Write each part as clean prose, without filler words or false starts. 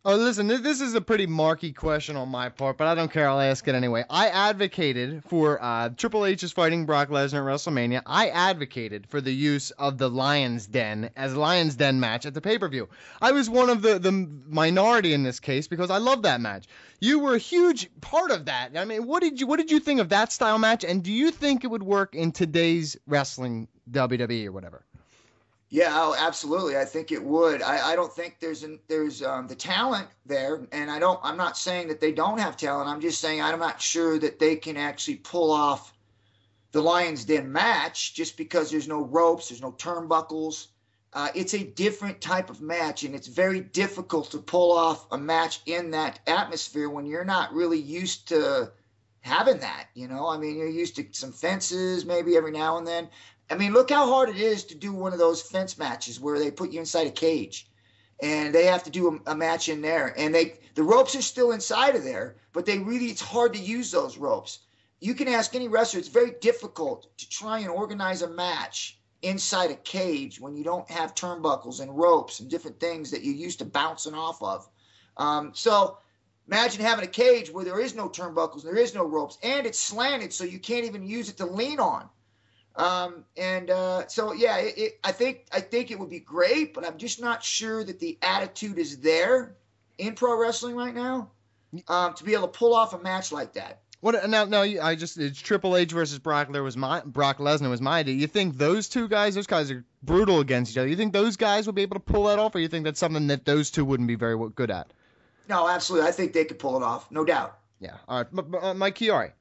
Oh, listen, this is a pretty marky question on my part, but I don't care. I'll ask it anyway. I advocated for Triple H is fighting Brock Lesnar at WrestleMania. I advocated for the use of the Lion's Den as a Lion's Den match at the pay-per-view. I was one of the minority in this case because I love that match. You were a huge part of that. I mean, what did you think of that style match, and do you think it would work in today's wrestling, WWE or whatever? Yeah, oh, absolutely. I think it would. I don't think there's the talent there, and I'm not saying that they don't have talent. I'm just saying I'm not sure that they can actually pull off the Lions Den match just because there's no ropes, there's no turnbuckles. It's a different type of match, and it's very difficult to pull off a match in that atmosphere when you're not really used to having that. I mean, you're used to some fences maybe every now and then. I mean, look how hard it is to do one of those fence matches where they put you inside a cage and they have to do a match in there. And the ropes are still inside of there, but it's hard to use those ropes. You can ask any wrestler, it's very difficult to try and organize a match inside a cage when you don't have turnbuckles and ropes and different things that you're used to bouncing off of. So imagine having a cage where there is no turnbuckles, there is no ropes, and it's slanted so you can't even use it to lean on. So yeah, I think it would be great, but I'm just not sure that the attitude is there in pro wrestling right now, to be able to pull off a match like that. What now? It's Triple H versus Brock Lesnar was my idea. You think those guys are brutal against each other? You think those guys would be able to pull that off, or you think that's something that those two wouldn't be very good at? No, absolutely. I think they could pull it off, no doubt. Yeah. All right, Mike Chiari.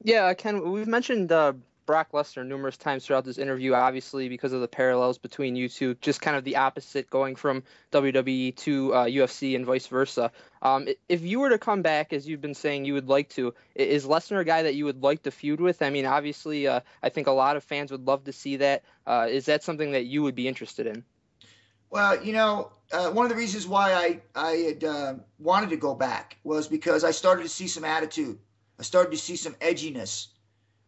Yeah, Ken, we've mentioned Brock Lesnar numerous times throughout this interview, obviously because of the parallels between you two, just kind of the opposite going from WWE to UFC and vice versa. If you were to come back, as you've been saying you would like to, is Lesnar a guy that you would like to feud with? I mean, obviously, I think a lot of fans would love to see that. Is that something that you would be interested in? Well, one of the reasons why I had wanted to go back was because I started to see some attitude. I started to see some edginess.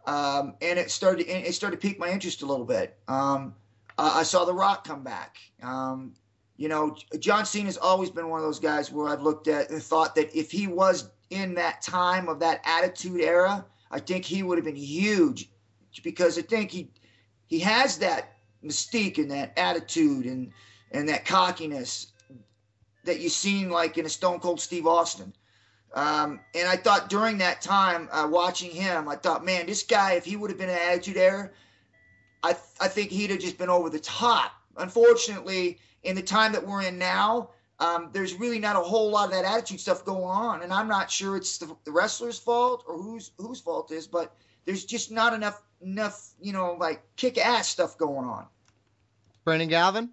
And it started to pique my interest a little bit. I saw The Rock come back. John Cena's always been one of those guys where I've looked at and thought that if he was in that time of that attitude era, I think he would have been huge, because I think he has that mystique and that attitude and that cockiness that you've seen like in a Stone Cold Steve Austin. And I thought during that time, watching him, I thought, man, this guy, if he would have been an attitude era, I think he'd have just been over the top. Unfortunately, in the time that we're in now, there's really not a whole lot of that attitude stuff going on. And I'm not sure it's the wrestler's fault or whose fault it is, but there's just not enough, like kick-ass stuff going on. Brandon Galvin?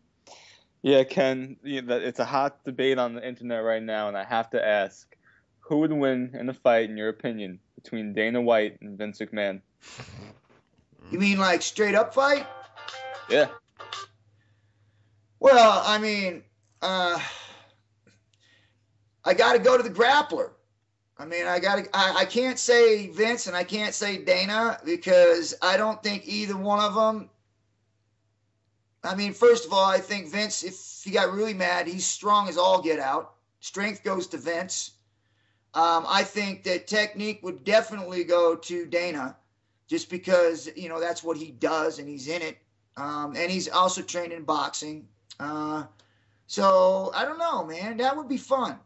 Yeah, Ken, it's a hot debate on the internet right now, and I have to ask, who would win in a fight, in your opinion, between Dana White and Vince McMahon? You mean like straight up fight? Yeah. Well, I mean, I got to go to the grappler. I mean, I can't say Vince and I can't say Dana because I don't think either one of them. I mean, first of all, I think Vince, if he got really mad, he's strong as all get out. Strength goes to Vince. I think that technique would definitely go to Dana just because, that's what he does and he's in it. And he's also trained in boxing. So I don't know, man. That would be fun.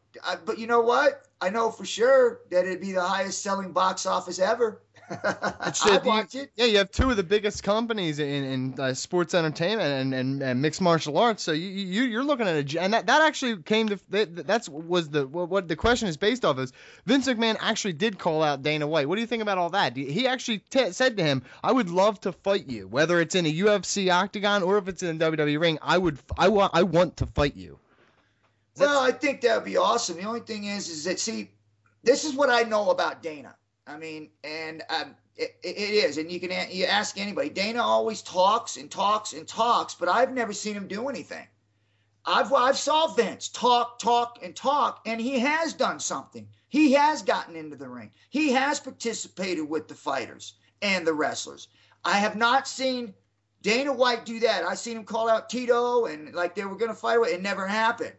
But you know what? I know for sure that it'd be the highest selling box office ever. I'd watch it. Yeah, you have two of the biggest companies in sports entertainment and mixed martial arts. So you're looking at and that actually came to what the question is based off is. Vince McMahon actually did call out Dana White. What do you think about all that? He actually said to him, "I would love to fight you, whether it's in a UFC octagon or if it's in a WWE ring. I want to fight you." Well, I think that would be awesome. The only thing is that, see, this is what I know about Dana. I mean, and it is, and you ask anybody. Dana always talks and talks and talks, but I've never seen him do anything. I've saw Vince talk and talk, and he has done something. He has gotten into the ring. He has participated with the fighters and the wrestlers. I have not seen Dana White do that. I've seen him call out Tito and like they were going to fight. It never happened.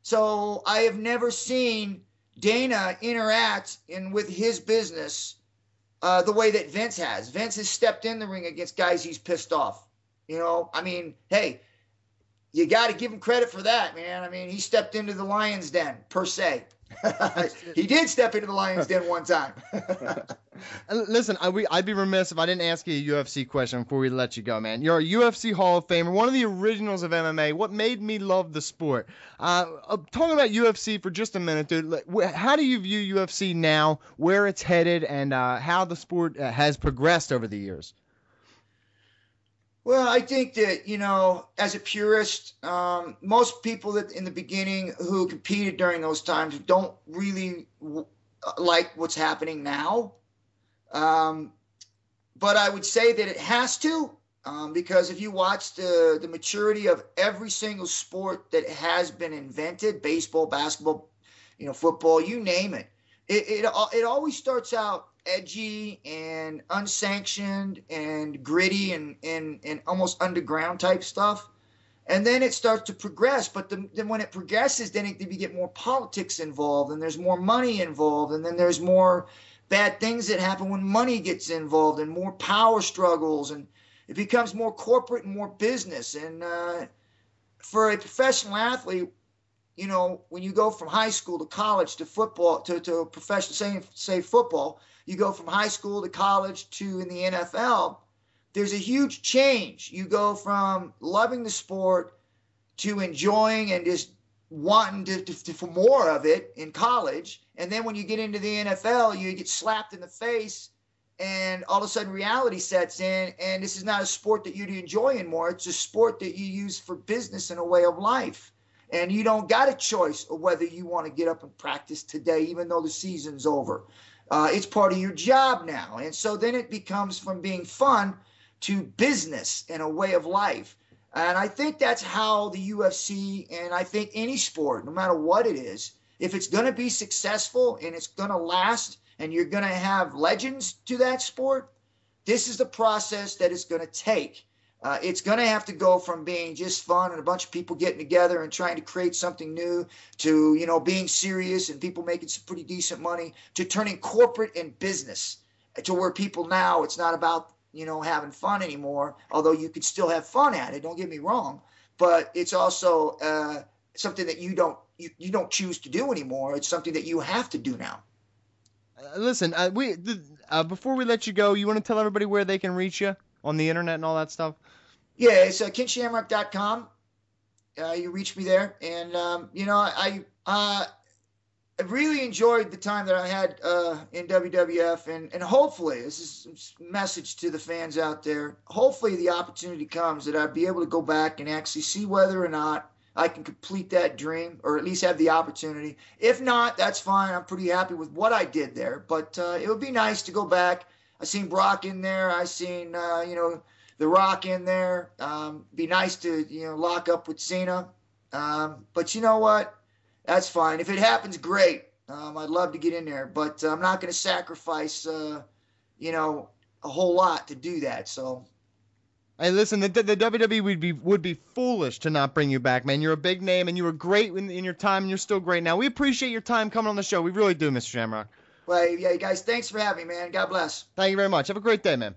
So I have never seen Dana interact with his business the way that Vince has. Vince has stepped in the ring against guys he's pissed off. I mean, hey, you got to give him credit for that, man. I mean, he stepped into the lion's den, per se. He did step into the lion's den one time. Listen, I'd be remiss if I didn't ask you a UFC question before we let you go, man. You're a UFC Hall of Famer, one of the originals of MMA. What made me love the sport? Talking about UFC for just a minute, dude. How do you view UFC now, where it's headed, and how the sport has progressed over the years? Well, I think that, as a purist, most people that in the beginning who competed during those times don't really like what's happening now. But I would say that it has to, because if you watch the maturity of every single sport that has been invented, baseball, basketball, football, you name it, it always starts out edgy and unsanctioned and gritty and almost underground type stuff. And then it starts to progress. But then when it progresses, then you get more politics involved, and there's more money involved, and then there's more bad things that happen when money gets involved, and more power struggles, and it becomes more corporate and more business. And for a professional athlete, when you go from high school to college to football to professional, say football, you go from high school to college to in the NFL, there's a huge change. You go from loving the sport to enjoying and just wanting for more of it in college. And then when you get into the NFL, you get slapped in the face, and all of a sudden reality sets in, and this is not a sport that you enjoy anymore. It's a sport that you use for business and a way of life. And you don't got a choice of whether you want to get up and practice today, even though the season's over. It's part of your job now. And so then it becomes from being fun to business and a way of life. And I think that's how the UFC, and I think any sport, no matter what it is, if it's going to be successful and it's going to last and you're going to have legends to that sport, this is the process that it's going to take. It's going to have to go from being just fun and a bunch of people getting together and trying to create something new to, being serious and people making some pretty decent money, to turning corporate and business, to where people now, it's not about, having fun anymore, although you could still have fun at it. Don't get me wrong. But it's also something that you don't choose to do anymore. It's something that you have to do now. Listen, before we let you go, you want to tell everybody where they can reach you on the internet and all that stuff? Yeah, it's KenShamrock.com. You reach me there. And, I really enjoyed the time that I had in WWF. And hopefully, this is a message to the fans out there, hopefully the opportunity comes that I'd be able to go back and actually see whether or not I can complete that dream, or at least have the opportunity. If not, that's fine. I'm pretty happy with what I did there. But it would be nice to go back. I seen Brock in there. I seen, The Rock in there. Be nice to, lock up with Cena. But you know what? That's fine. If it happens, great. I'd love to get in there. But I'm not going to sacrifice, a whole lot to do that. So. Hey, listen, the WWE would be foolish to not bring you back, man. You're a big name, and you were great in your time, and you're still great now. We appreciate your time coming on the show. We really do, Mr. Shamrock. Well, yeah, you guys, thanks for having me, man. God bless. Thank you very much. Have a great day, man.